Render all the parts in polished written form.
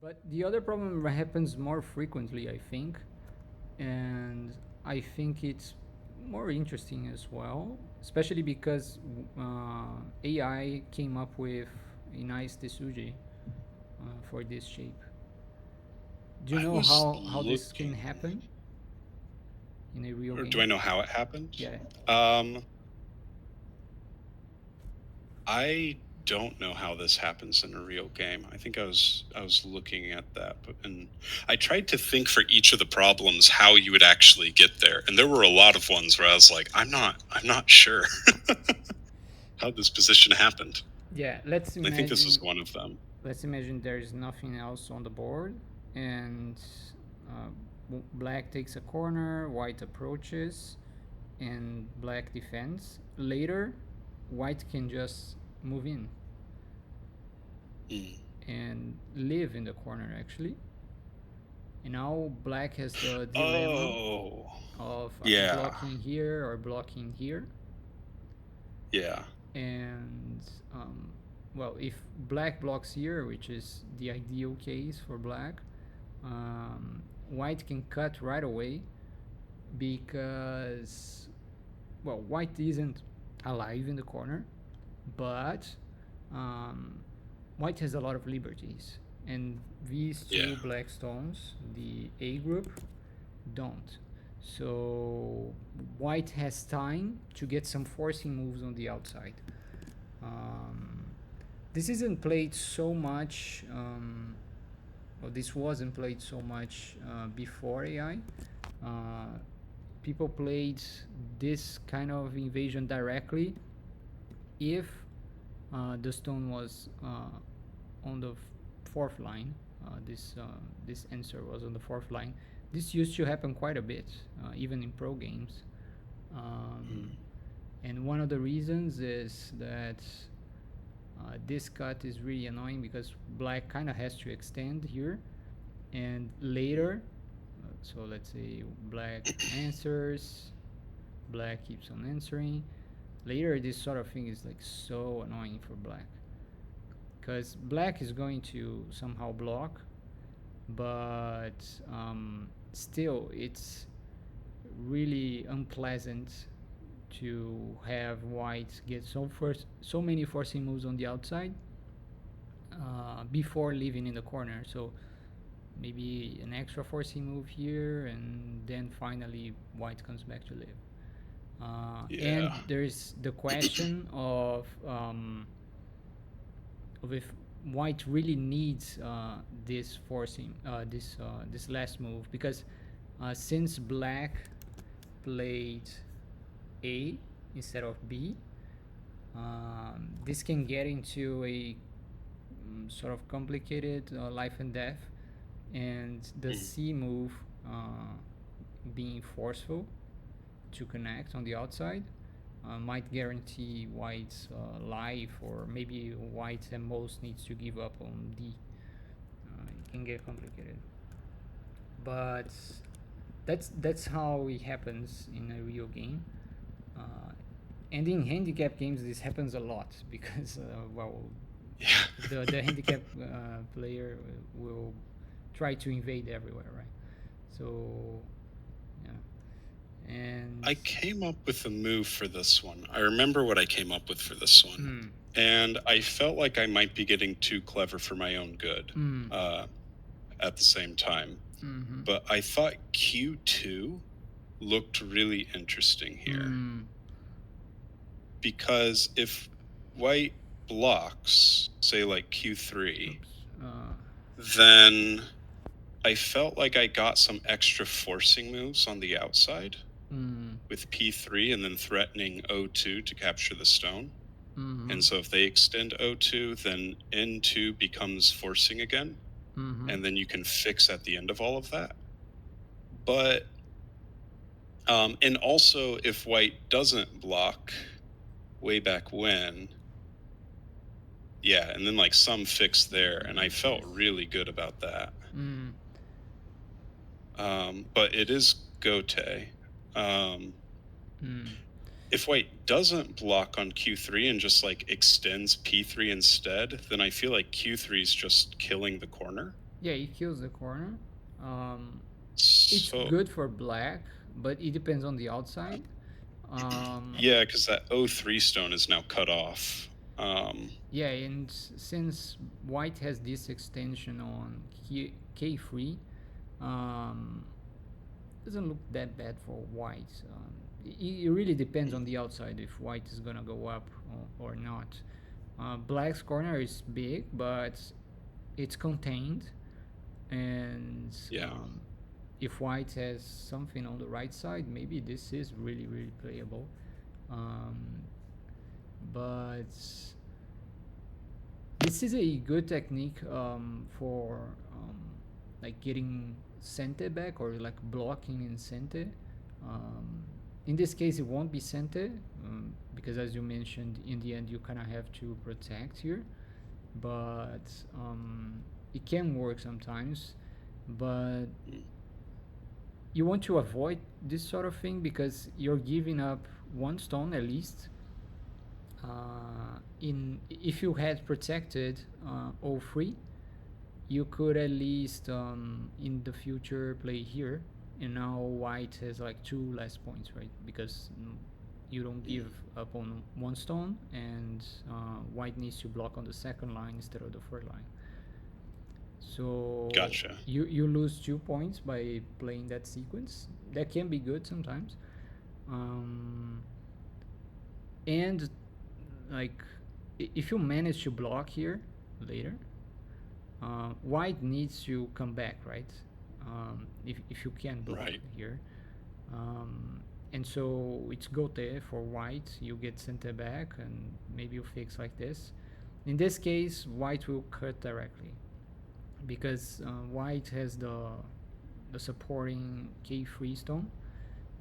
But the other problem happens more frequently, I think, and I think it's more interesting as well, especially because AI came up with a nice Desuji for this shape. Do you I know was how this can looking, happen in a real or do game? I know how it happened? Yeah. Um, I don't know how this happens in a real game. I think I was looking at that, and I tried to think for each of the problems how you would actually get there, and there were a lot of ones where I was like, I'm not sure how this position happened. Yeah, let's And I think this was imagine one of them. let's imagine there is nothing else on the board, and uh, black takes a corner, white approaches, and black defends. Later, white can just move in Mm. and live in the corner actually. And now black has the dilemma Oh, of yeah, blocking here or blocking here. yeah. And well, if black blocks here, which is the ideal case for black, white can cut right away because, well, white isn't alive in the corner, but um, white has a lot of liberties, and these Yeah. two black stones, the A group, don't. So white has time to get some forcing moves on the outside. Um, this isn't played so much. Well, this wasn't played so much before AI. Uh, People played this kind of invasion directly if the stone was on the fourth line. This answer was on the fourth line. This used to happen quite a bit, even in pro games. Um, Mm. and one of the reasons is that this cut is really annoying because black kind of has to extend here, and later, so let's say black answers, black keeps on answering. Later, this sort of thing is like so annoying for black because black is going to somehow block, but still, it's really unpleasant to have white get so many forcing moves on the outside before leaving in the corner. So maybe an extra forcing move here, and then finally white comes back to live. And Yeah. there's the question of if white really needs this forcing this last move because since black played A instead of B, this can get into a sort of complicated life and death, and the Mm. C move being forceful to connect on the outside might guarantee white's life, or maybe white at most needs to give up on D. It can get complicated, but that's how it happens in a real game. Uh, and in handicap games, this happens a lot because well, Yeah. the handicap player will try to invade everywhere, right? So yeah, and I came up with a move for this one. I remember what I came up with for this one. mm, And I felt like I might be getting too clever for my own good mm, uh, at the same time. mm-hmm, But I thought Q2 looked really interesting here mm, because if white blocks, say like Q3, oops, uh, then I felt like I got some extra forcing moves on the outside mm, with P3 and then threatening O2 to capture the stone. mm-hmm, And so if they extend O2, then N2 becomes forcing again. mm-hmm, And then you can fix at the end of all of that. But, and also if white doesn't block way back when, yeah, and then like some fix there. And I felt yes, really good about that. mm, But it is Gote. Um, mm, if white doesn't block on Q3 and just like extends P3 instead, then I feel like Q3 is just killing the corner. Yeah, it kills the corner. Um, it's So good for black, but it depends on the outside. Um, yeah, because that O3 stone is now cut off. yeah, and since white has this extension on K3, um, doesn't look that bad for white. It really depends on the outside if white is gonna go up or not. Black's corner is big, but it's contained, and Yeah. if white has something on the right side, maybe this is really playable. Um, but this is a good technique for like getting sente back or like blocking in sente. Um, in this case, it won't be sente because, as you mentioned, in the end, you kind of have to protect here. But it can work sometimes. But you want to avoid this sort of thing because you're giving up one stone at least. In if you had protected all three, you could at least in the future play here, and now white has like two less points, right? Because you don't give up on one stone, and white needs to block on the second line instead of the third line. So Gotcha. you lose 2 points by playing that sequence. That can be good sometimes. Um, and like if you manage to block here later, white needs to come back, right? If you can block Right. here. Um, and so it's gote for white. You get center back, and maybe you fix like this. In this case, white will cut directly because white has the supporting K3 stone.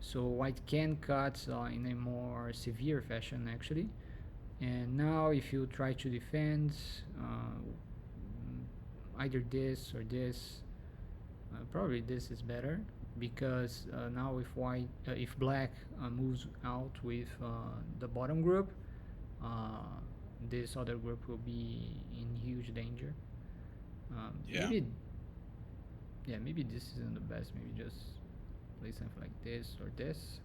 So white can cut in a more severe fashion actually. And now if you try to defend either this or this, probably this is better because now if black moves out with the bottom group, uh, this other group will be in huge danger. Yeah. Maybe yeah, maybe this isn't the best. Maybe just play something like this or this,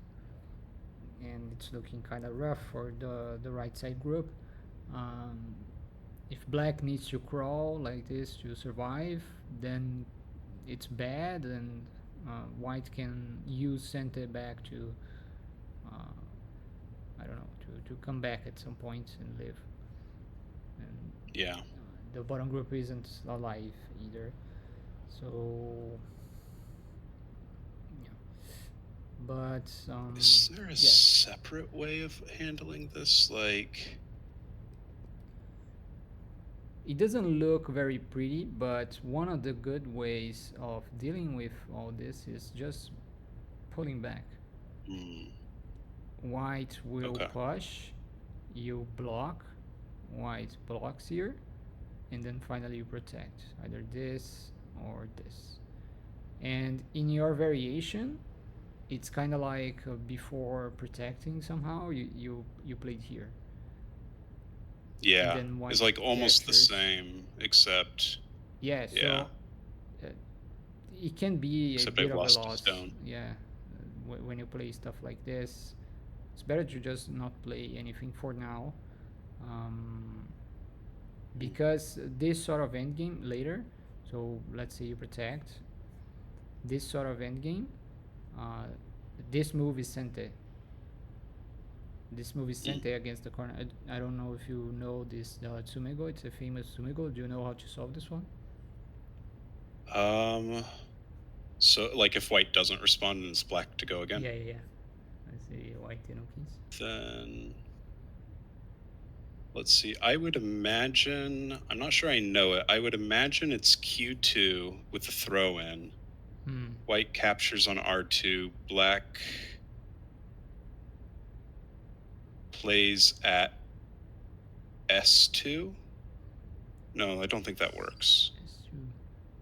and it's looking kind of rough for the right side group. Um, if black needs to crawl like this to survive, then it's bad, and white can use center back to uh, I don't know to come back at some point and live. And Yeah. the bottom group isn't alive either, so yeah. But Is there a yeah, separate way of handling this? Like, it doesn't look very pretty, but one of the good ways of dealing with all this is just pulling back. hmm, White will okay. push, you block, white blocks here, and then finally you protect either this or this. And in your variation, it's kind of like before protecting somehow you played here, and Yeah. then It's white like almost the captures. same, except, Yeah, yeah, so uh, it can be a except bit I've of a lost a loss. stone. Yeah, when you play stuff like this, it's better to just not play anything for now, um, because this sort of endgame later. So let's say you protect this sort of endgame. Uh, this move is sente. This move is Mm. sente against the corner. I don't know if you know this Tsumego. It's a famous Tsumego. Do you know how to solve this one? Um, so like if white doesn't respond and it's black to go again, Yeah. Let's see, white Tenokis. then let's see. I would imagine, I'm not sure I know it. I would imagine it's Q2 with the throw in. Hmm. White captures on R2, black plays at S2. No, I don't think that works. S2.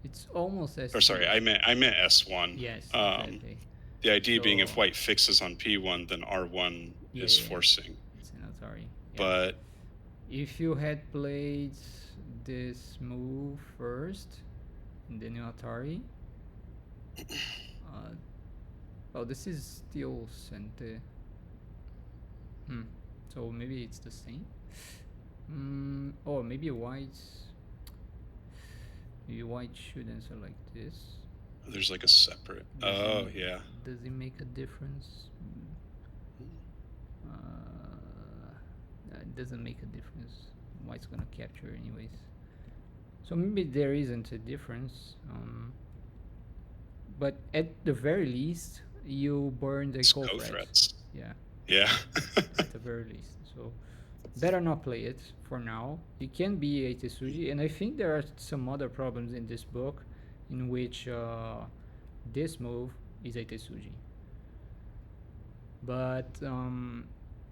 It's almost Or sorry, S2. I meant S1. Yes, Um, exactly. the idea being So if white fixes on P1, then R1 is yeah. forcing. It's not sorry. Yeah. But If you had played this move first, in the new Atari. Oh, this is still Sente. So maybe it's the same. Oh, maybe white. Maybe white should answer like this. There's like a separate. Oh, yeah. Does it make a difference? It doesn't make a difference. White's gonna capture anyways. So maybe there isn't a difference. But at the very least, you burn the co-threads. Yeah. Yeah. At the very least. So better not play it for now. It can be a Tetsuji, and I think there are some other problems in this book in which this move is a Tetsuji. But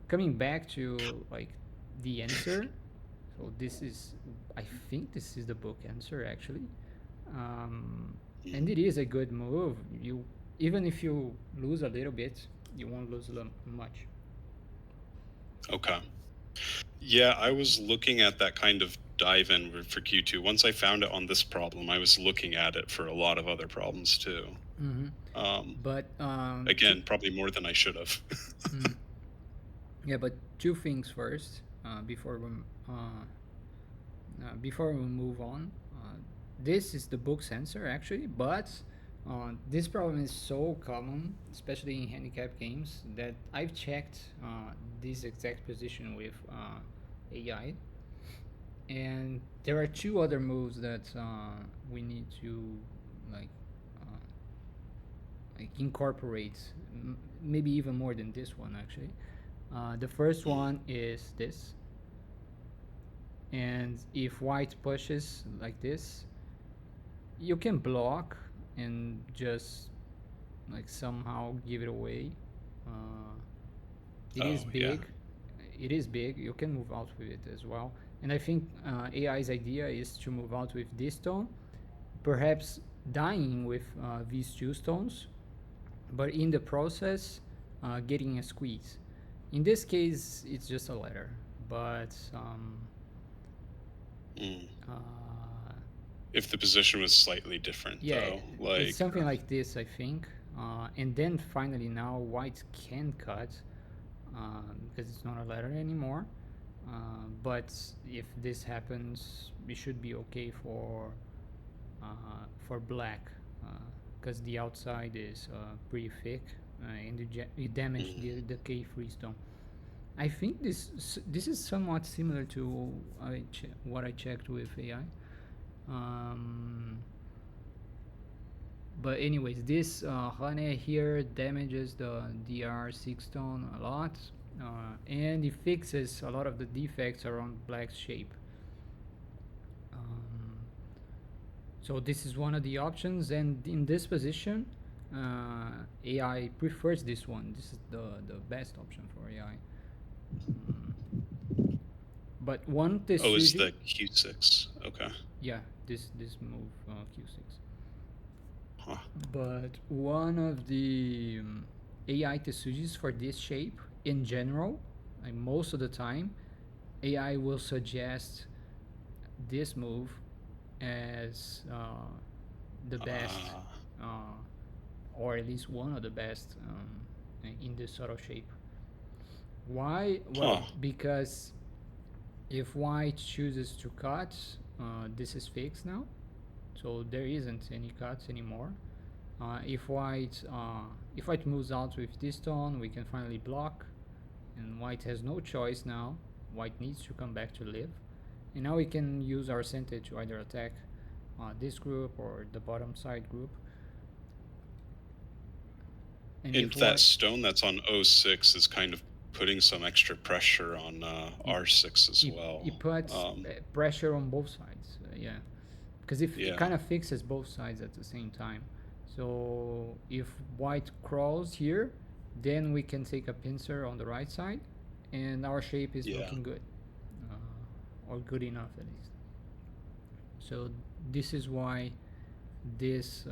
coming back to like the answer, so this is, I think this is the book answer actually, and it is a good move. You, even if you lose a little bit, you won't lose much. Okay. Yeah, I was looking at that kind of dive in for Q2. Once I found it on this problem, I was looking at it for a lot of other problems too. But again, probably more than I should have. yeah, but two things first before we move on. This is the book's answer actually, but this problem is so common, especially in handicap games, that I've checked this exact position with AI, and there are two other moves that we need to like incorporate, maybe even more than this one actually. The first one is this, and if white pushes like this, you can block and just like somehow give it away. It is big. Yeah. It is big. You can move out with it as well. And I think AI's idea is to move out with this stone, perhaps dying with these two stones, but in the process, getting a squeeze. In this case, it's just a letter, but if the position was slightly different, yeah, though, like it's something like this, I think. And then finally, now white can cut because it's not a letter anymore. But if this happens, it should be okay for black, because the outside is pretty thick, and it damaged the K freestone. I think this is somewhat similar to what I checked with AI. But anyways, this Hane here damages the DR6 stone a lot, and it fixes a lot of the defects around black's shape. So this is one of the options, and in this position, AI prefers this one. This is the best option for AI. But one Tetsuji. Oh, is the Q6? Okay. Yeah, this move Q6. Huh. But one of the AI Tetsujis for this shape in general, like most of the time, AI will suggest this move as the best, or at least one of the best in this sort of shape. Why? Well, because if white chooses to cut, this is fixed now, so there isn't any cuts anymore. If white moves out with this stone, we can finally block, and white has no choice now. White needs to come back to live, and now we can use our center to either attack this group or the bottom side group. And that stone that's on 06 is kind of putting some extra pressure on R6 as well. It puts pressure on both sides, yeah, because it kind of fixes both sides at the same time. So if white crawls here, then we can take a pincer on the right side, and our shape is looking good, or good enough at least. So this is why this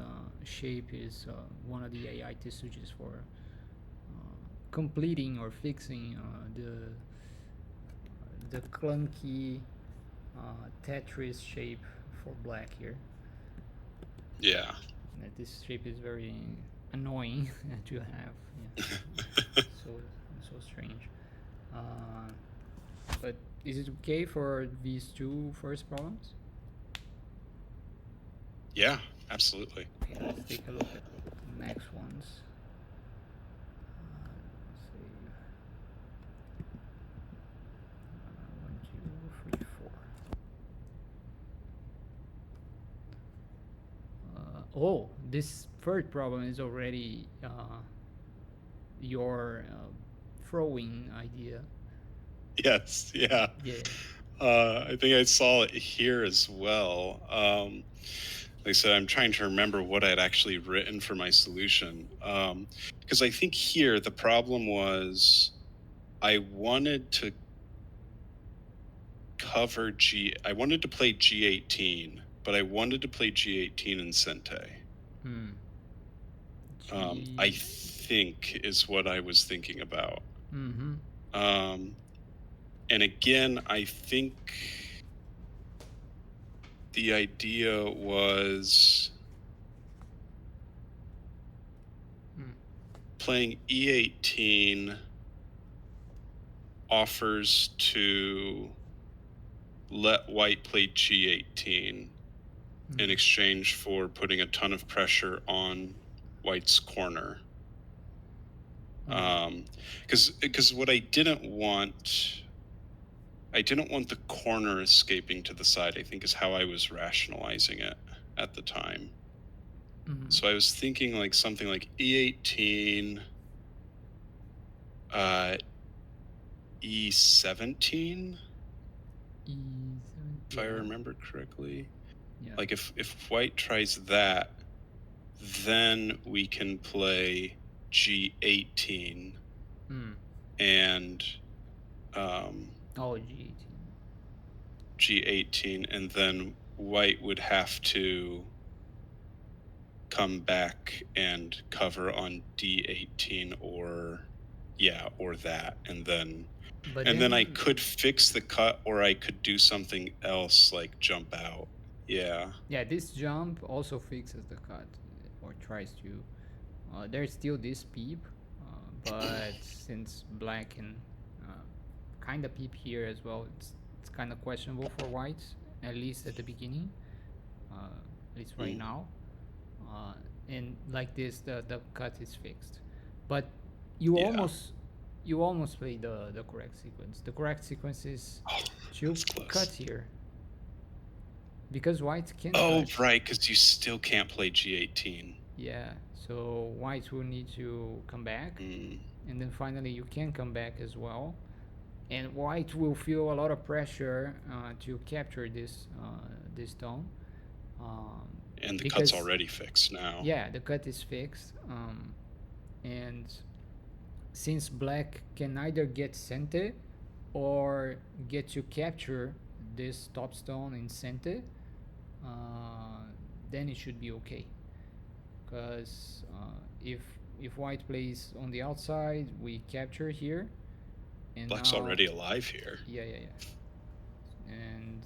shape is one of the AI Tetsujis for completing or fixing the clunky Tetris shape for black here. Yeah. This strip is very annoying to have. Yeah. so so strange. Uh, but is it okay for these two first problems? Yeah, absolutely. Okay, let's take a look at the next ones. Let's see. 1, 2, 3, 4. Oh, this third problem is already your throwing idea. Yes, yeah. Yeah. I think I saw it here as well. Like I said, I'm trying to remember what I'd actually written for my solution. Because I think here the problem was I wanted to I wanted to play G18, but I wanted to play G18 in Sente. Hmm. I think is what I was thinking about. Mm-hmm. And again, I think the idea was playing E18 offers to let white play G18 in exchange for putting a ton of pressure on white's corner. Because what I didn't want the corner escaping to the side, I think is how I was rationalizing it at the time. So I was thinking like something like E18, E17, if I remember correctly. Yeah. Like if white tries that, then we can play G18 and Oh, G18. G18, and then white would have to come back and cover on D18 or that, and then I could fix the cut, or I could do something else like jump out. Yeah. Yeah, this jump also fixes the cut, or tries to. There's still this peep, but since black can kind of peep here as well, it's kind of questionable for whites, at least at the beginning, at least right now. And like this, the cut is fixed, but you almost play the correct sequence. The correct sequence is two cuts here, because white can cut. Right, because you still can't play G18. Yeah, so white will need to come back, and then finally you can come back as well, and white will feel a lot of pressure to capture this stone. And the cut's already fixed now. Yeah, the cut is fixed, and since black can either get Sente or get to capture this top stone in Sente, then it should be okay. Because if white plays on the outside, we capture here, and black's already alive here. Yeah. And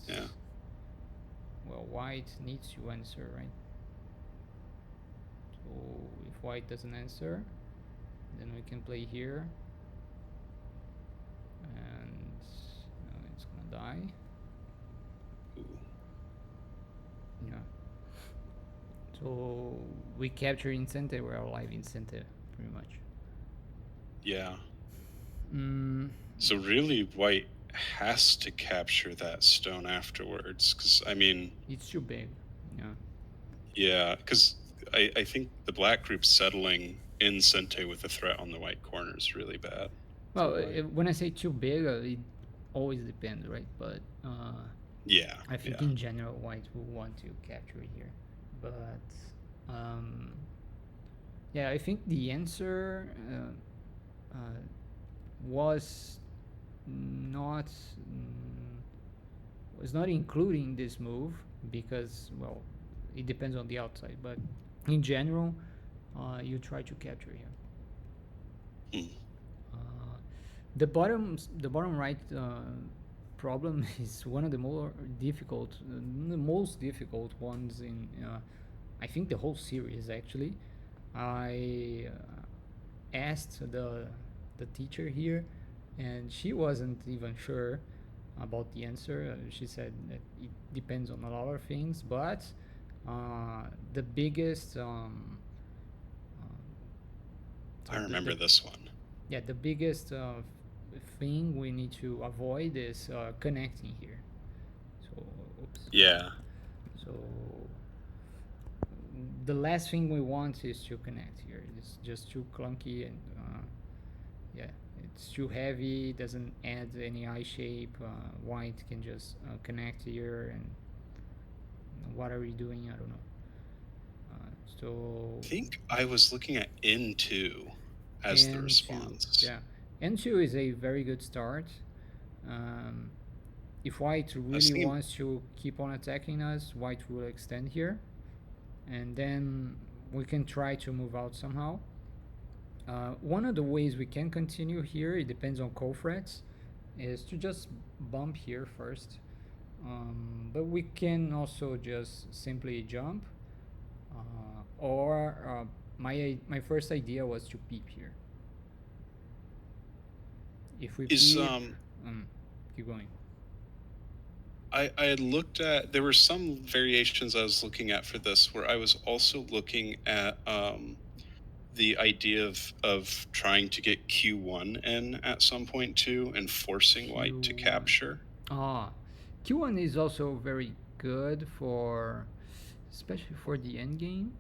well, white needs to answer, right? So if white doesn't answer, then we can play here, and it's gonna die. Yeah. So we capture in Sente, we're alive in Sente, pretty much. Yeah. So really, white has to capture that stone afterwards, because I mean, it's too big. Yeah. Yeah, because I think the black group settling in Sente with a threat on the white corner is really bad. Well, when I say too big, it always depends, right? But I think in general, white will want to capture here. But yeah, I think the answer was not including this move, because, well, it depends on the outside, but in general, you try to capture here. The bottom right problem is one of the more difficult, the most difficult ones in I think the whole series actually. I asked the teacher here, and she wasn't even sure about the answer. She said that it depends on a lot of things, but the biggest I the remember this one. yeah, the biggest thing we need to avoid is connecting here. So oops. Yeah. So the last thing we want is to connect here. It's just too clunky, and yeah, it's too heavy. Doesn't add any eye shape. White can just connect here, and what are we doing? I don't know. So I think I was looking at N2 as the N2, response. yeah, N2 is a very good start. Um, if white I was really thinking, wants to keep on attacking us, white will extend here, and then we can try to move out somehow. One of the ways we can continue here, it depends on call threats, is to just bump here first. But we can also just simply jump, or my first idea was to peep here. If we is peep, keep going. I had looked at, there were some variations I was looking at for this where I was also looking at the idea of trying to get Q1 in at some point too and forcing white to Q1. capture. Ah, Q1 is also very good for, especially for the end game.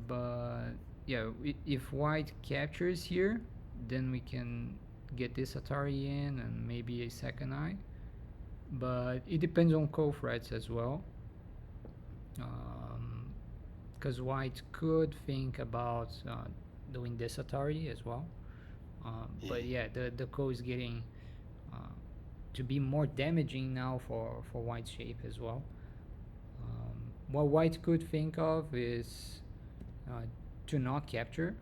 But yeah, if white captures here, then we can get this Atari in and maybe a second eye. But it depends on call threats as well. Because white could think about doing this Atari as well. But yeah, the call is getting uh, to be more damaging now for white shape as well. What white could think of is uh, to not capture,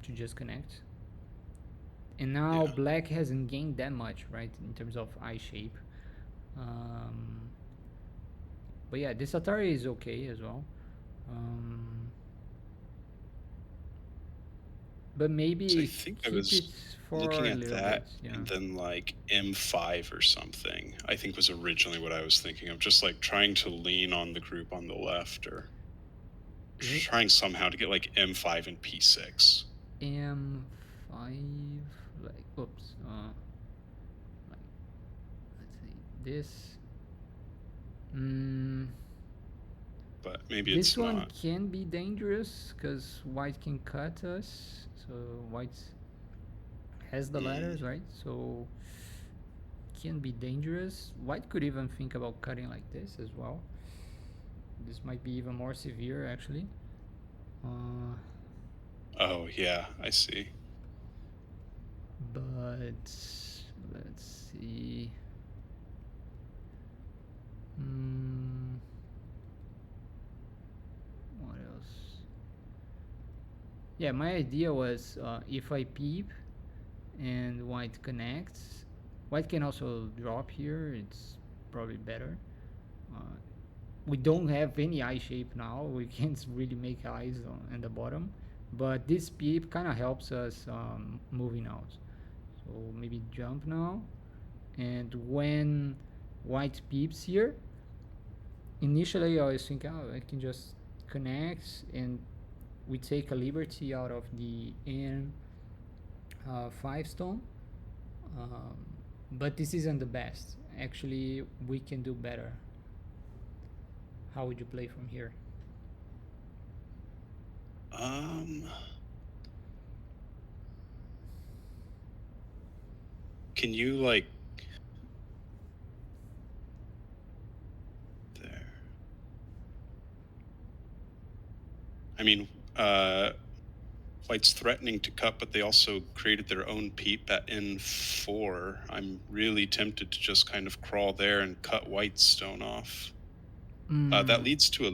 to just connect. And now Yeah. black hasn't gained that much, right, in terms of eye shape. Um, but yeah, this Atari is okay as well. Um, but So I maybe think I keep it was for looking a at little bit, that yeah. and then like M5 or something, I think was originally what I was thinking of, just like trying to lean on the group on the left or A- trying somehow to get like M5 and P6. M5, like, oops, like, let's see, this. Mm, But maybe this it's one not. can be dangerous because white can cut us. So white has the Mm, ladders, right? So can be dangerous. White could even think about cutting like this as well. This might be even more severe, actually. Uh, oh, yeah, I see. but let's see. Mm, what else? Yeah, my idea was if I peep and white connects, white can also drop here. It's probably better. Uh, we don't have any eye shape now. We can't really make eyes on the bottom, but this peep kind of helps us moving out. So maybe jump now, and when white peeps here, initially I was thinking, oh, I can just connect, and we take a liberty out of the N 5 stone. Um, but this isn't the best. Actually, we can do better. How would you play from here? Um, can you like there? I mean, White's threatening to cut, but they also created their own peep at N4. I'm really tempted to just kind of crawl there and cut White's stone off. That Mm, leads to a.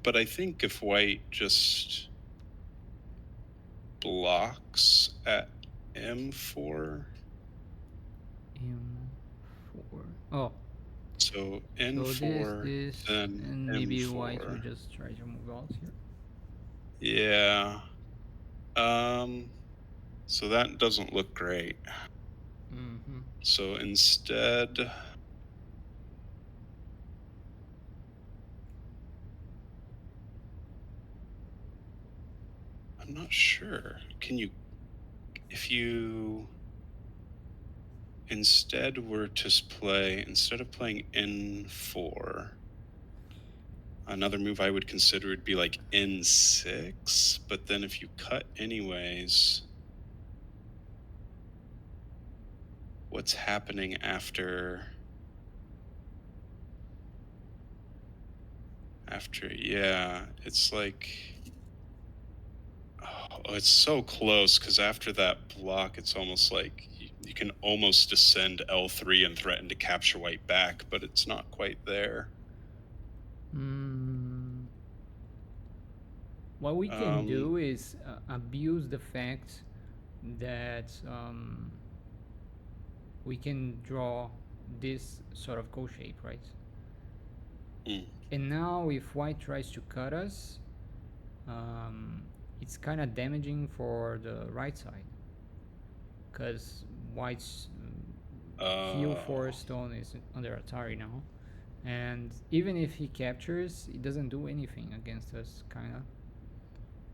But I think if White just blocks at M4, M4. Oh, So So N4, this, then and maybe white will M4. just try to move out here. Yeah. So that doesn't look great. Mm-hmm. So instead, I'm not sure. Can you, if you instead were to play, instead of playing N4, another move I would consider would be like N6, but then if you cut anyways, what's happening after, yeah, it's like, oh, it's so close, because after that block, it's almost like you can almost descend L3 and threaten to capture white back, but it's not quite there. What we can do is abuse the fact that we can draw this sort of co shape, right? And now if white tries to cut us, it's kind of damaging for the right side, because white's heal forest stone is under Atari now, and even if he captures, it doesn't do anything against us, kind of.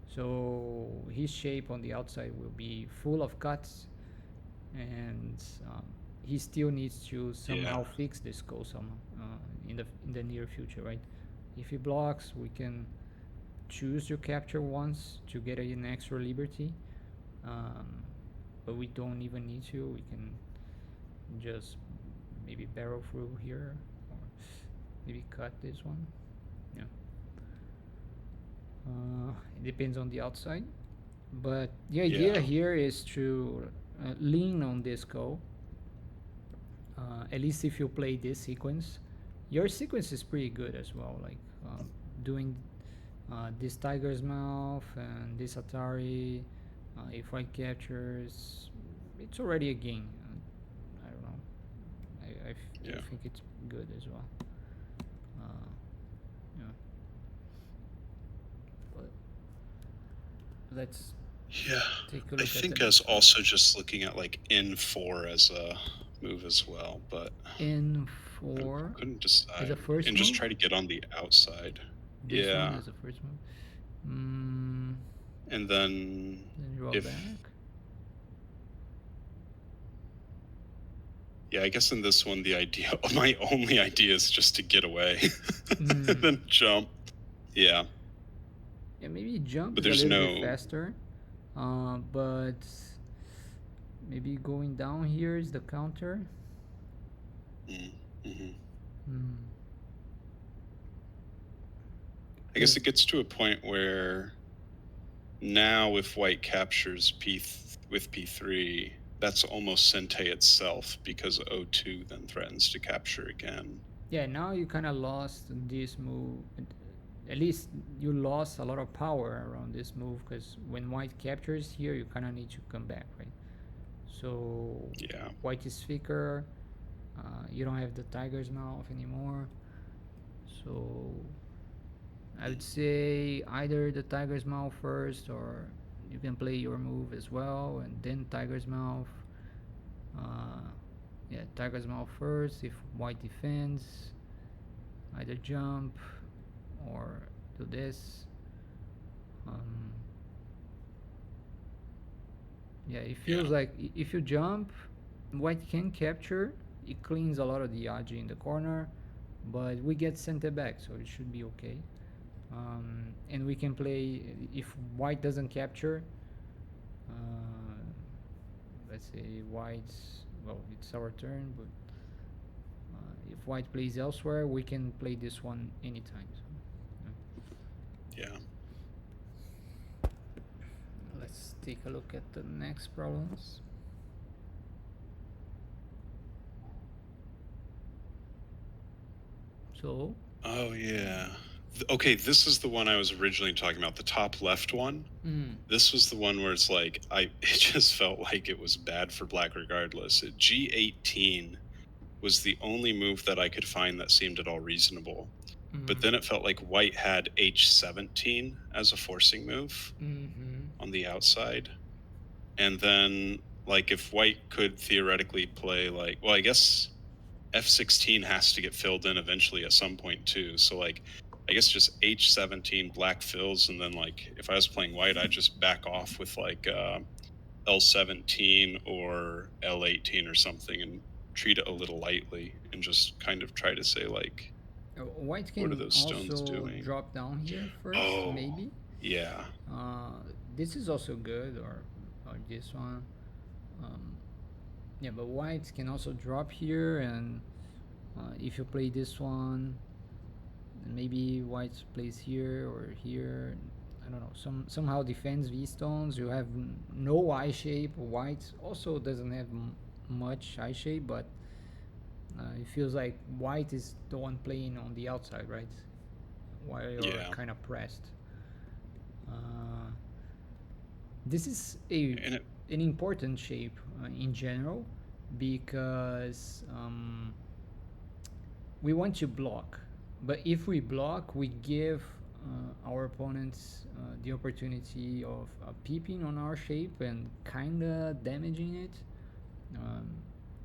So his shape on the outside will be full of cuts, and he still needs to somehow fix this goal in the near future, right? If he blocks, we can choose to capture once to get an extra liberty, but we don't even need to. We can just maybe barrel through here, or maybe cut this one. Yeah. It depends on the outside, but the idea here is to lean on this go. At least if you play this sequence, your sequence is pretty good as well. Like doing this tiger's mouth and this Atari. If white captures, it's already a game. I don't know. I think it's good as well. Yeah. But let's take a look I at think the I was next one. also just looking at like N4 as a move as well, but N4 couldn't as a decide. first And just move. try to get on the outside. This one as a first move. And then draw if back. I guess in this one, the idea, my only idea is just to get away and then jump. Yeah. Yeah, maybe jump But is a there's little bit no. faster. But maybe going down here is the counter. I guess it gets to a point where now if white captures with P3, that's almost Sente itself, because O2 then threatens to capture again. Yeah, now you kind of lost this move. At least you lost a lot of power around this move, because when white captures here, you kind of need to come back, right? So white is thicker. You don't have the tiger's mouth anymore. So I would say either the tiger's mouth first, or you can play your move as well and then tiger's mouth. Yeah, tiger's mouth first. If white defends, either jump or do this. Yeah, it feels like if you jump, white can capture. It cleans a lot of the Yaji in the corner, but we get sent it back, so it should be okay. And we can play, if white doesn't capture, let's say white's, well, it's our turn, but if white plays elsewhere, we can play this one anytime. So, let's take a look at the next problems. So. Oh yeah. Okay, this is the one I was originally talking about, the top left one. This was the one where it's like it just felt like it was bad for black regardless. At G18, was the only move that I could find that seemed at all reasonable. But Mm-hmm. then it felt like white had h17 as a forcing move Mm-hmm. on the outside. And then, like, if white could theoretically play, like, well, I guess f16 has to get filled in eventually at some point too. So, like, I guess just h17 black fills, and then, like, if I was playing white, I'd just back off with like l17 or l18 or something and treat it a little lightly and just kind of try to say, like, White what are can those stones also doing? drop down here first, Oh, maybe. yeah. This is also good, or this one. Um, yeah, but white can also drop here, and if you play this one, maybe white plays here or here. I don't know. Somehow defends these stones. You have no eye shape. White also doesn't have much eye shape, but it feels like white is the one playing on the outside, right? While you're Yeah. kind of pressed. Uh, this is a And it, an important shape in general because we want to block, but if we block, we give our opponents the opportunity of peeping on our shape and kind of damaging it. Um,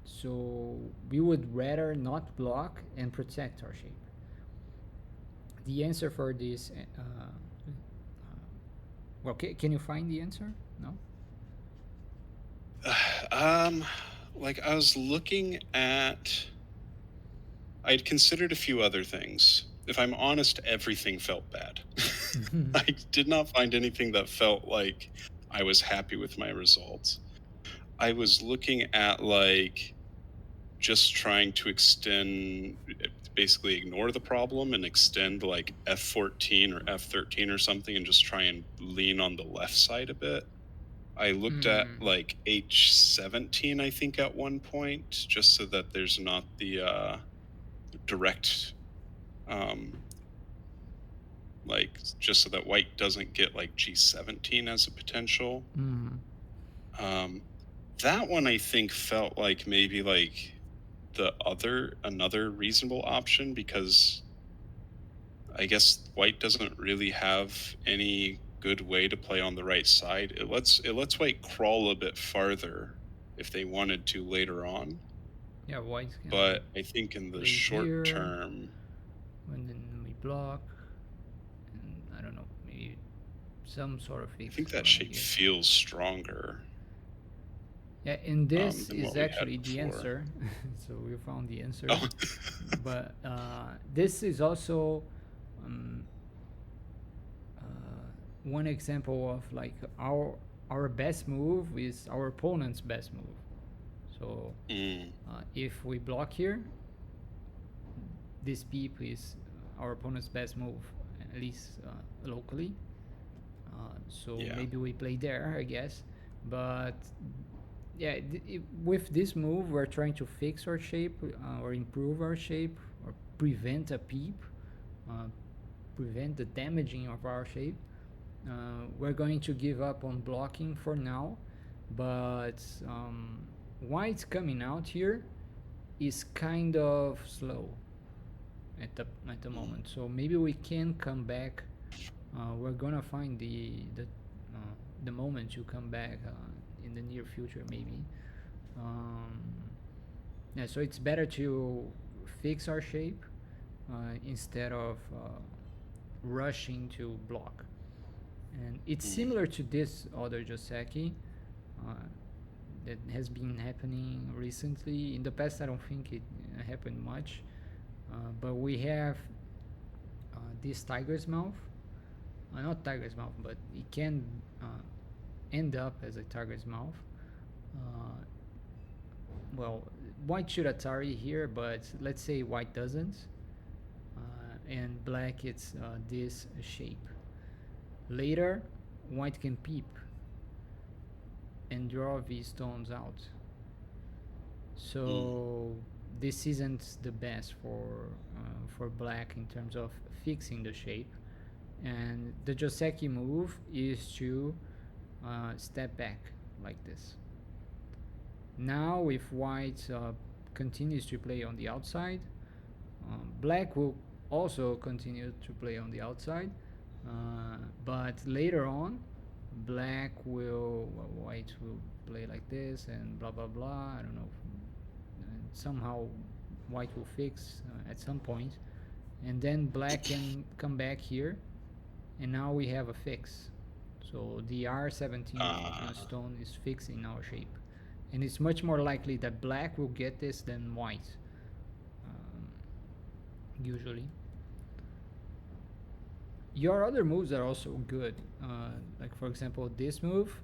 so we would rather not block and protect our shape. The answer for this, well, can you find the answer? No. um, like, I was looking at, I'd considered a few other things. If I'm honest, everything felt bad. I did not find anything that felt like I was happy with my results. I was looking at, like, just trying to extend, basically ignore the problem and extend like f14 or f13 or something and just try and lean on the left side a bit. I looked at Mm. like h17, I think, at one point, just so that there's not the direct, um, like, just so that white doesn't get like g17 as a potential. Mm. Um, that one I think felt like maybe like another reasonable option, because I guess white doesn't really have any good way to play on the right side. It lets white crawl a bit farther if they wanted to later on. Yeah, white can But I think in the play short here, term, and then we block, and I don't know, maybe some sort of I fix think that going shape here. feels stronger Yeah, and this than is what we had actually the before. answer. So we found the answer, Oh, but this is also um, uh, one example of like our best move is our opponent's best move. So mm, if we block here, this peep is our opponent's best move, at least locally. So yeah. maybe we play there, I guess. But yeah, with this move, we're trying to fix our shape or improve our shape or prevent a peep, uh, prevent the damaging of our shape. We're going to give up on blocking for now, but white coming out here is kind of slow at the Mm, moment. So maybe we can come back. We're gonna find the moment to come back in the near future, maybe. Um, yeah, so it's better to fix our shape instead of rushing to block. And it's mm, similar to this other Joseki uh, that has been happening recently. In the past, I don't think it happened much, but we have this tiger's mouth. Not tiger's mouth, but it can end up as a tiger's mouth. Uh, well, white should Atari here, but let's say white doesn't, and black it's this shape. Later, white can peep and draw these stones out. mm, So this isn't the best for black in terms of fixing the shape. And the Joseki move is to step back like this. Now, if white continues to play on the outside. Black will also continue to play on the outside, but later on, white will play like this and blah blah blah. I don't know. And somehow, white will fix at some point, and then black can come back here, and now we have a fix. So the R17 stone is fixing our shape, and it's much more likely that black will get this than white. Usually. Your other moves are also good. Like for example, this move,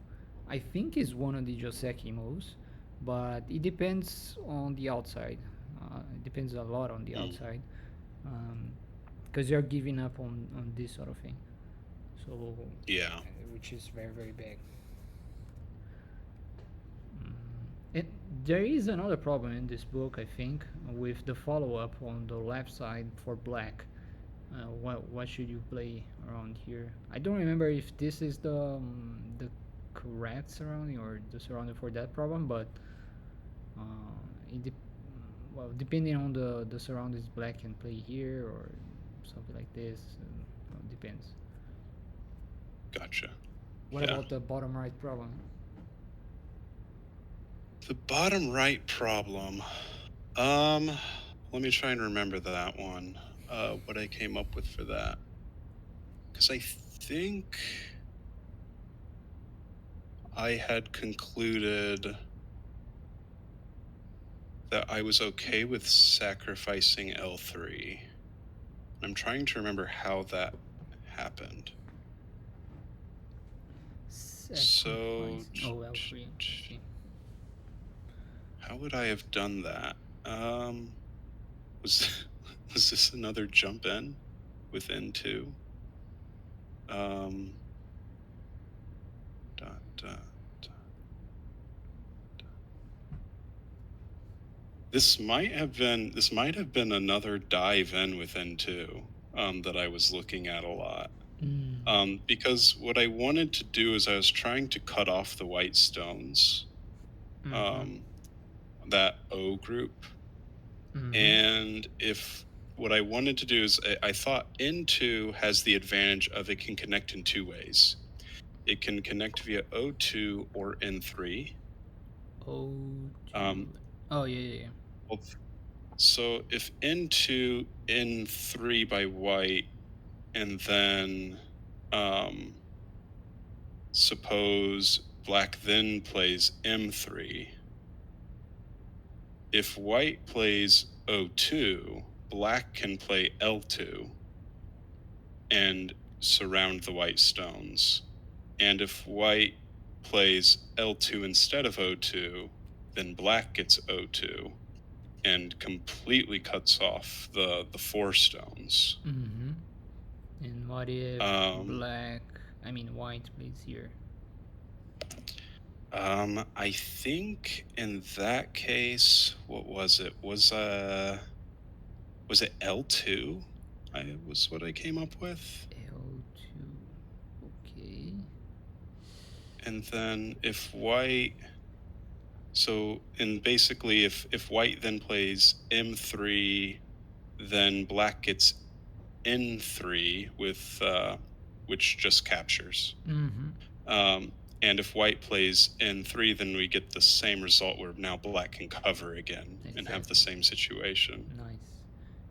I think is one of the Joseki moves, but it depends on the outside. It depends a lot on the outside, because you're giving up on this sort of thing. So Yeah. which is very very big. And there is another problem in this book, I think, with the follow-up on the left side for black. What should you play around here? I don't remember if this is the correct surrounding or the surrounding for that problem, but it well, depending on the surroundings, black can play here or something like this. Depends. Gotcha. What about the bottom right problem? The bottom right problem. Let me try and remember that one. What I came up with for that. Because I think I had concluded that I was okay with sacrificing L3. I'm trying to remember how that happened. So, L3. how would I have done that? Was this another jump in with N2? This might have been another dive in with N2 that I was looking at a lot. Because what I wanted to do is I was trying to cut off the white stones, that O group. And what I wanted to do is I thought N2 has the advantage of it can connect in two ways. It can connect via O2 or N3. O2. Oh yeah. Well, so if N2, N3 by white, and then suppose black then plays M3. If white plays O2, black can play L2 and surround the white stones. And if white plays L2 instead of O2, then black gets O2 and completely cuts off the 4 stones. And what if white plays here? I think in that case, what was it? Was it L2? Was what I came up with. L2. Okay. And then if white, basically if white then plays M3, then black gets N3 with which just captures. And if white plays N3, then we get the same result where now black can cover again and have the same situation. Nice.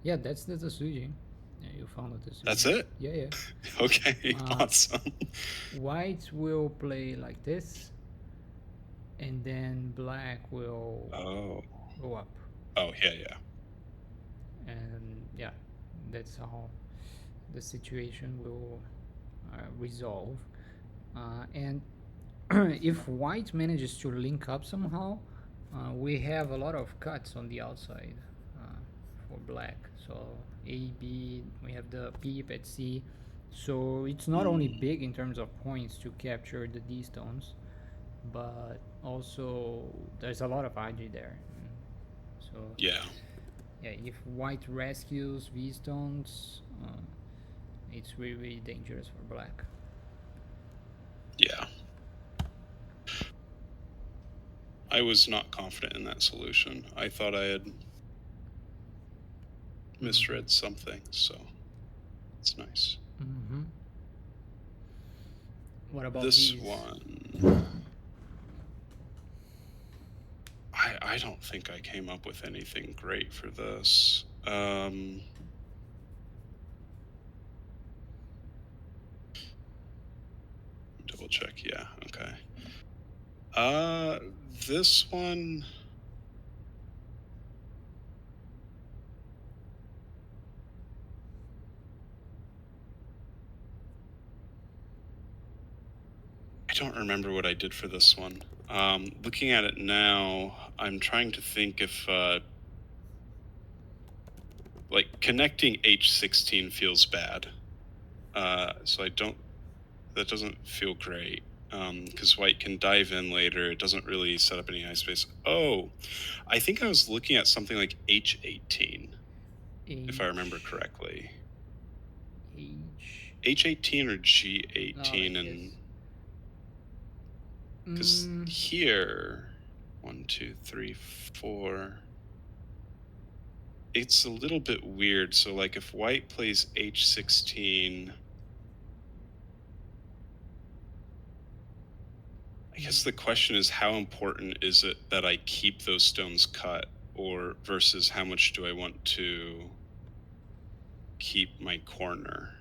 Yeah, that's the Tsuji. Yeah, you found the Tsuji. That's it? Yeah. Okay, awesome. White will play like this, and then black will go up. Oh, yeah. And yeah, that's how the situation will resolve. And if white manages to link up somehow, we have a lot of cuts on the outside for black. So A, B, we have the peep at C. So it's not only big in terms of points to capture the D stones, but also there's a lot of IG there. So yeah, if white rescues V stones, it's really, really dangerous for black. Yeah. I I was not confident in that solution. I thought I had misread something, so it's nice. What about This these? one, I don't think I came up with anything great for this. Double check. Yeah. Okay. This one. I don't remember what I did for this one. Looking at it now, I'm trying to think if like connecting H16 feels bad. So I don't. That doesn't feel great. Because white can dive in later. It doesn't really set up any high space. Oh, I think I was looking at something like H18, if I remember correctly. H18 or G18, and because here, 1, 2, 3, 4, it's a little bit weird. So like if white plays H16, I guess the question is, how important is it that I keep those stones cut, or versus how much do I want to keep my corner?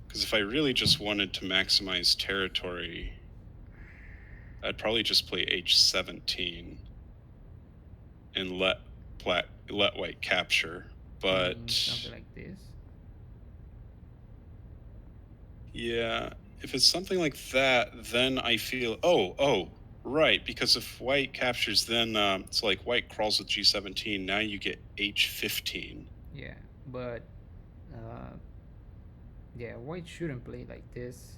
Because if I really just wanted to maximize territory, I'd probably just play H17 and let white capture. But something like this. Yeah, if it's something like that, then I feel right, because if white captures, then it's like white crawls with G17. Now you get H15. Yeah, but yeah, white shouldn't play like this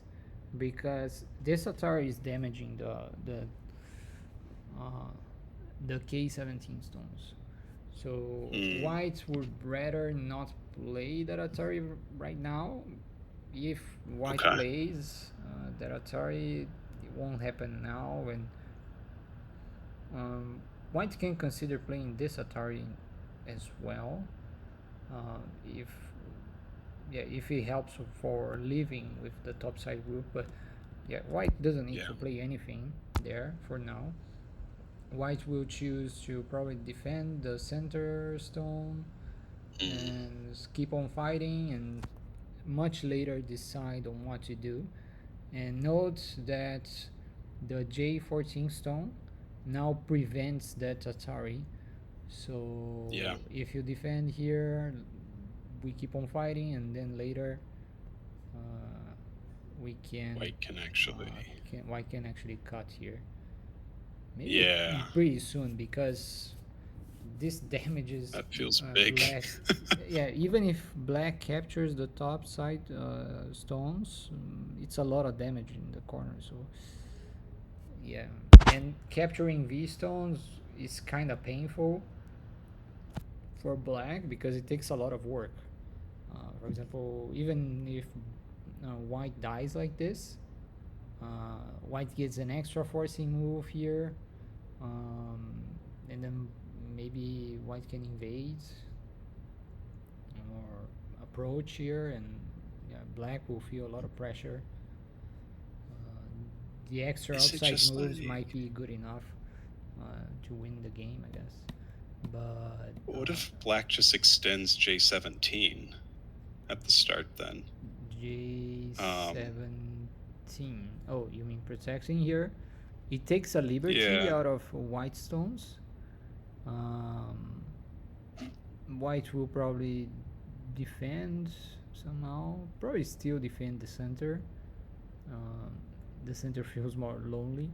because this Atari is damaging uh, the K17 stones. So whites would rather not play that Atari right now. If white plays that Atari, it won't happen now, and white can consider playing this Atari as well. If if it helps for living with the topside group, but yeah, white doesn't need to play anything there for now. White will choose to probably defend the center stone and keep on fighting and much later decide on what to do. And note that the J14 stone now prevents that Atari. So if you defend here, we keep on fighting, and then later we can white can actually white can actually cut here. Maybe pretty soon, because this damages that feels big. Less. Yeah, even if black captures the top side stones, it's a lot of damage in the corner. So yeah, and capturing V stones is kind of painful for black because it takes a lot of work. For example, even if white dies like this, white gets an extra forcing move here, and then maybe white can invade or approach here, and yeah, black will feel a lot of pressure. The extra outside moves might be good enough to win the game, I guess. But what if black just extends J17 at the start then? J17. Oh, you mean protecting here? It takes a liberty out of white stones. White will probably defend somehow. Probably still defend the center. The center feels more lonely.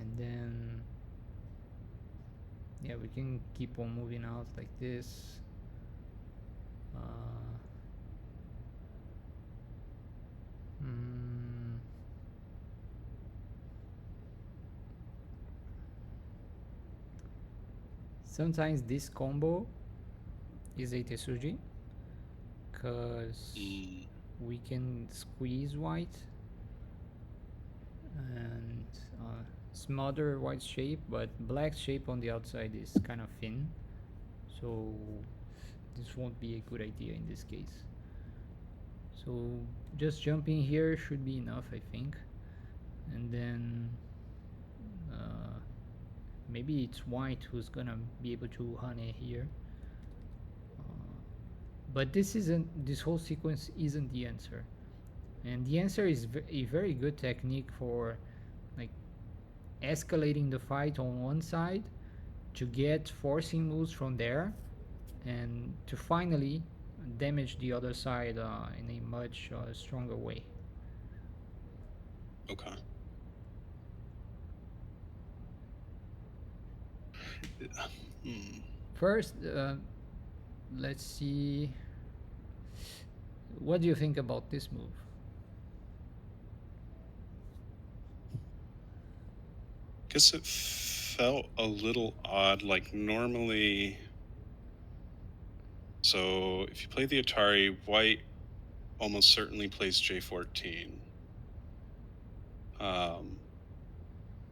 And then yeah, we can keep on moving out like this. Sometimes this combo is a Tesuji because we can squeeze white and smoother white shape, but black shape on the outside is kind of thin, so this won't be a good idea in this case. So just jumping here should be enough, I think. And then uh, maybe it's white who's gonna be able to honey here. But this whole sequence isn't the answer. And the answer is a very good technique for like escalating the fight on one side to get forcing moves from there and to finally damage the other side in a much stronger way. Okay. Hmm. First, let's see. What do you think about this move? Guess it felt a little odd. Like normally, so if you play the Atari, white almost certainly plays J14,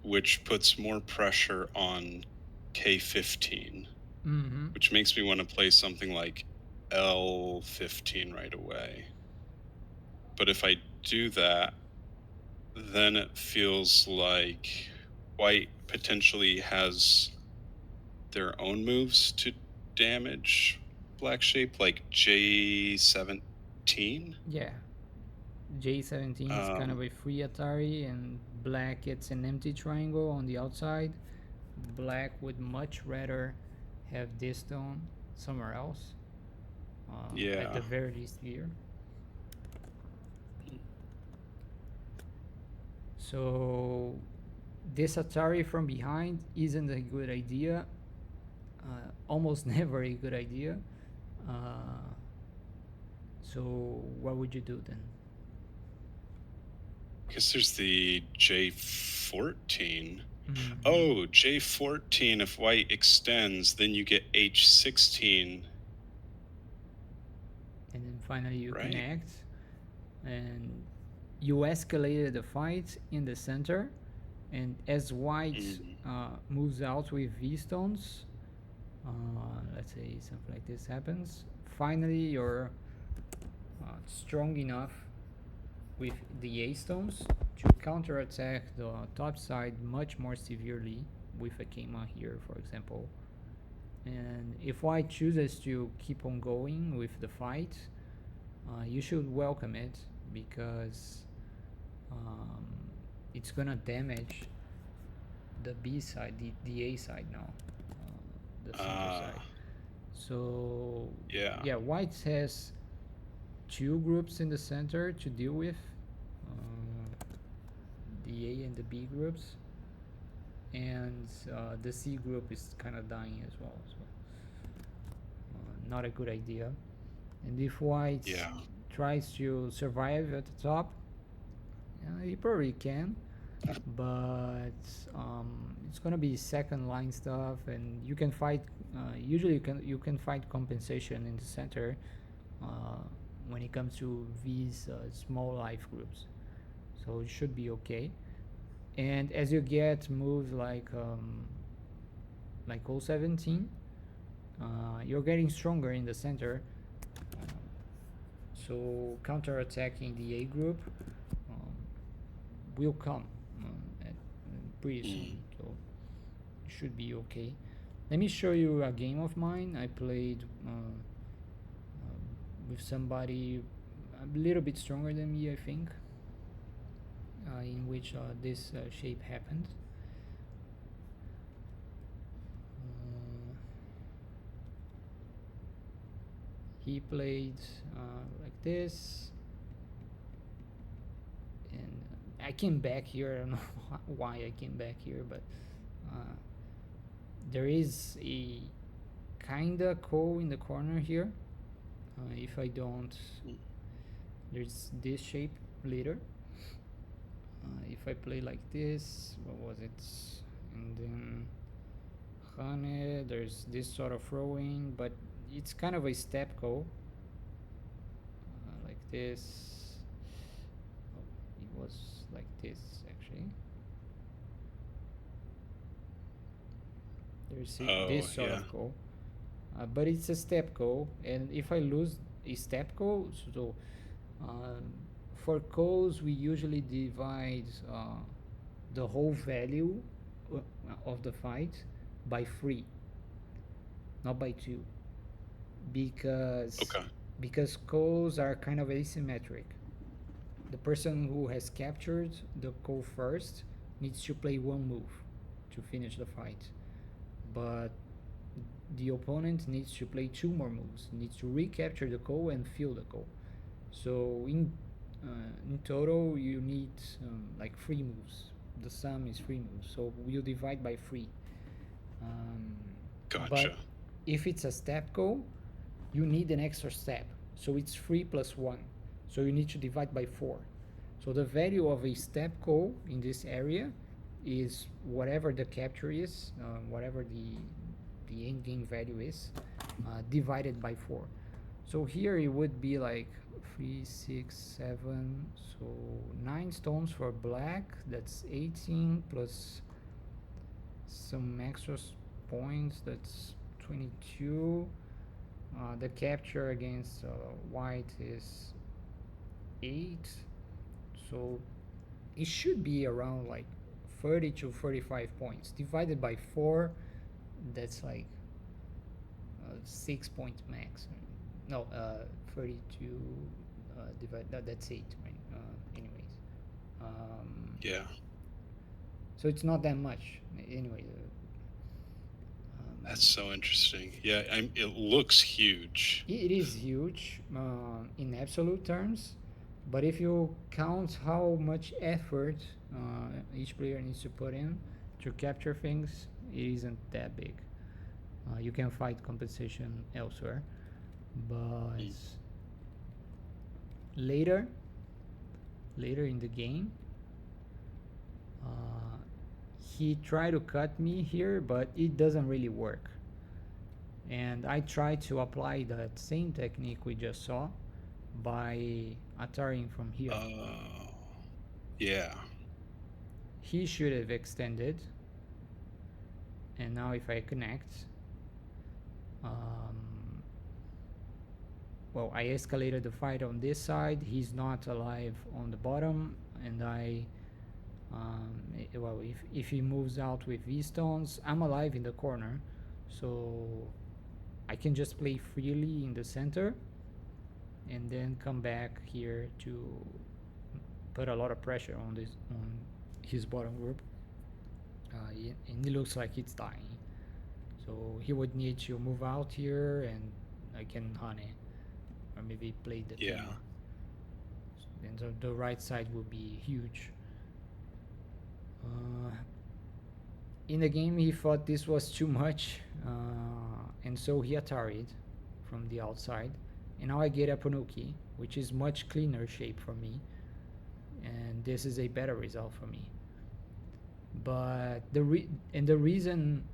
which puts more pressure on K15, Mm-hmm. which makes me want to play something like L15 right away. But if I do that, then it feels like white potentially has their own moves to damage black shape, like J17. Yeah, J17 is kind of a free Atari, and black gets an empty triangle on the outside. Black would much rather have this stone somewhere else, at Yeah. the very least here. So this Atari from behind isn't a good idea. Almost never a good idea. Uh, so what would you do then? I guess there's the J14. Mhm. Oh, J14, if white extends, then you get H16. And then finally you Right. connect, and you escalated the fight in the center. And as white moves out with V stones, let's say something like this happens. Finally, you're strong enough with the A stones to counterattack the top side much more severely with a Haengma here, for example. And if white chooses to keep on going with the fight, you should welcome it, because um, it's gonna damage the B side, the A side now, the center side. So Yeah. white has two groups in the center to deal with, the A and the B groups, and the C group is kind of dying as well. So not a good idea. And if white tries to survive at the top, he probably can, but it's gonna be second line stuff, and you can fight. Usually, you can fight compensation in the center when it comes to these small life groups, so it should be okay. And as you get moves like 017, you're getting stronger in the center. So counterattacking the A group um, will come pretty soon. So it should be okay. Let me show you a game of mine. I played with somebody a little bit stronger than me, I think, in which this shape happened. He played like this, and I came back here. I don't know why I came back here, but there is a kinda ko in the corner here. If I don't, there's this shape later. If I play like this, what was it? And then Hane, there's this sort of throwing, but it's kind of a step ko, like this. Oh, it was like this actually. actually. There's this Oh, sort yeah. of call, but it's a step call, and if I lose a step call, so um, for calls we usually divide the whole value uh, of the fight by 3, not by 2, because Okay. calls are kind of asymmetric. The person who has captured the call first needs to play one move to finish the fight, but the opponent needs to play 2 more moves, needs to recapture the call and fill the call. So in total you need like 3 moves. The sum is 3 moves, so we'll divide by 3. um, but Gotcha. if it's a step call, you need an extra step, so it's 3 plus 1, so you need to divide by 4. So the value of a step call in this area is whatever the capture is, whatever the end game value is, divided by 4. So here it would be like 3, 6, 7, so 9 stones for black, that's 18 plus some extra points, that's 22. The capture against white is 8, so it should be around like 30 to 35 points divided by 4. That's like 6 point max. No, 32 divide that's 8, right? Anyways, um, Yeah. so it's not that much anyway. That's so interesting. Yeah, it looks huge. It is huge in absolute terms, but if you count how much effort each player needs to put in to capture things, it isn't that big. You can fight compensation elsewhere, but Mm. later, later in the game, uh, he tried to cut me here, but it doesn't really work. And I tried to apply that same technique we just saw by attarring from here. Oh, yeah. He should have extended, and now if I connect, um, well, I escalated the fight on this side. He's not alive on the bottom, and well, if he moves out with V stones, I'm alive in the corner, so I can just play freely in the center, and then come back here to put a lot of pressure on his bottom group. And it looks like it's dying, so he would need to move out here, and I can honey, or maybe play the Yeah. Tema. And the right side will be huge. Uh, in the game, he thought this was too much, and so he ataried from the outside. And now I get a Panuki, which is much cleaner shape for me, and this is a better result for me. But the reason,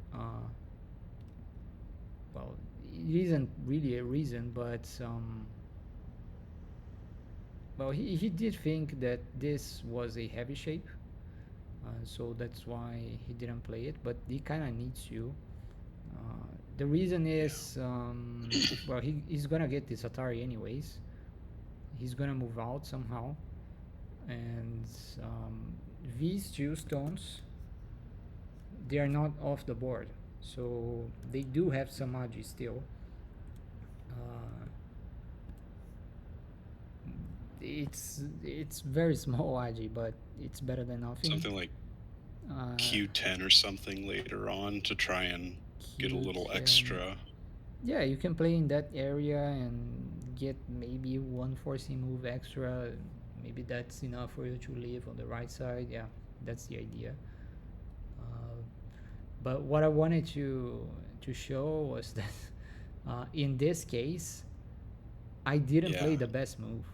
well, it isn't really a reason, but well, he did think that this was a heavy shape, so that's why he didn't play it. But he kind of needs to. The reason is, well, he's gonna get this Atari anyways. He's gonna move out somehow, and these 2 stones, they are not off the board, so they do have some agi still. Uh, it's very small agi, but it's better than nothing. Something like Q10 or something later on to try and get a little extra. Yeah, you can play in that area and get maybe 1 forcing move extra. Maybe that's enough for you to live on the right side. Yeah, that's the idea. But what I wanted to show was that in this case, I didn't play the best move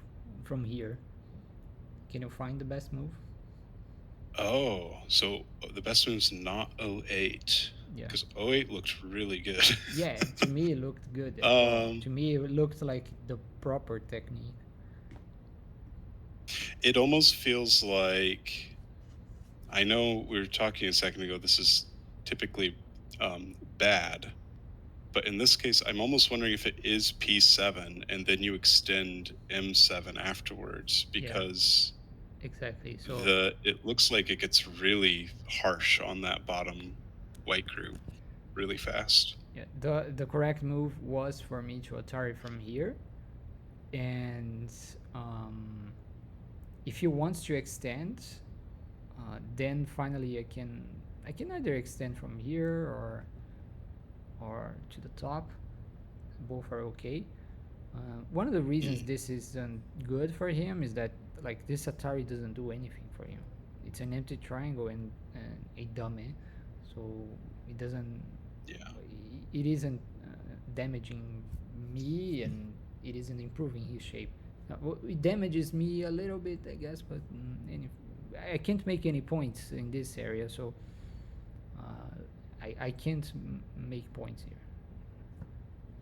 from here. Can you find the best move? Oh, so the best move's not 08. Yeah. Because 08 looked really good. Yeah, to me it looked good as well. To me it looked like the proper technique. It almost feels like I know we were talking a second ago. This is typically bad, but in this case, I'm almost wondering if it is P7 and then you extend M7 afterwards, Yeah, because exactly. So it looks like it gets really harsh on that bottom white group really fast. yeah, the correct move was for me to Atari from here, and if he wants to extend, then finally I can either extend from here or to the top. Both are okay. One of the reasons Mm. this isn't good for him is that like this Atari doesn't do anything for him. It's an empty triangle and a dummy, so it doesn't. Yeah. It isn't damaging me, and it isn't improving his shape. It damages me a little bit, I guess, but I can't make any points in this area, so I can't make points here.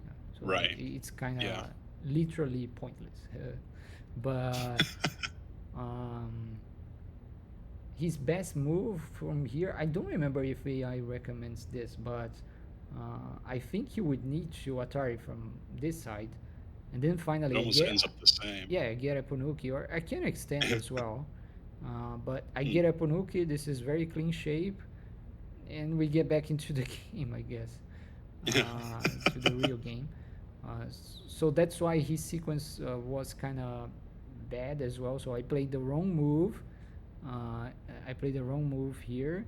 Yeah. So Right. it's kind Yeah. of literally pointless. But um, his best move from here, I don't remember if AI recommends this, but I think you would need to Atari from this side, and then It finally I almost get, ends up the same. yeah, I get a Punuki, or I can extend as well. But I get a Punuki. This is very clean shape, and we get back into the game, I guess, Yeah. to the real game. So that's why his sequence was kind of bad as well. So I played the wrong move. Uh, I played the wrong move here.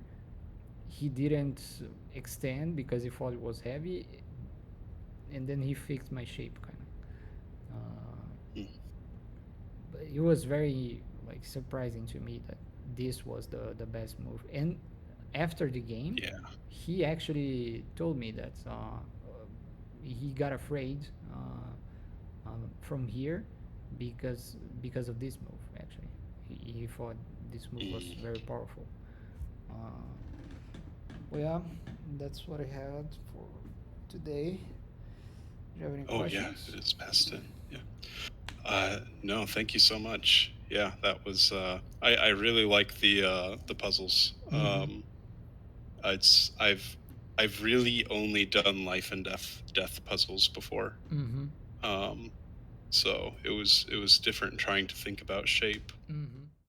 He didn't extend because he thought it was heavy, and then he fixed my shape kind of. Mm. But it was very like surprising to me that this was the best move. And after the game, Yeah. he actually told me that he got afraid from here because of this move. Actually, he thought this move was Mm. very powerful. Uh, well, yeah, that's what I had for today. Do you have any Oh yeah, questions? it is past 10. Yeah. No, thank you so much. Yeah, that was. I really like the puzzles. Mm-hmm. I've really only done life and death puzzles before. Mm-hmm. Um, so it was different trying to think about shape. Mm-hmm.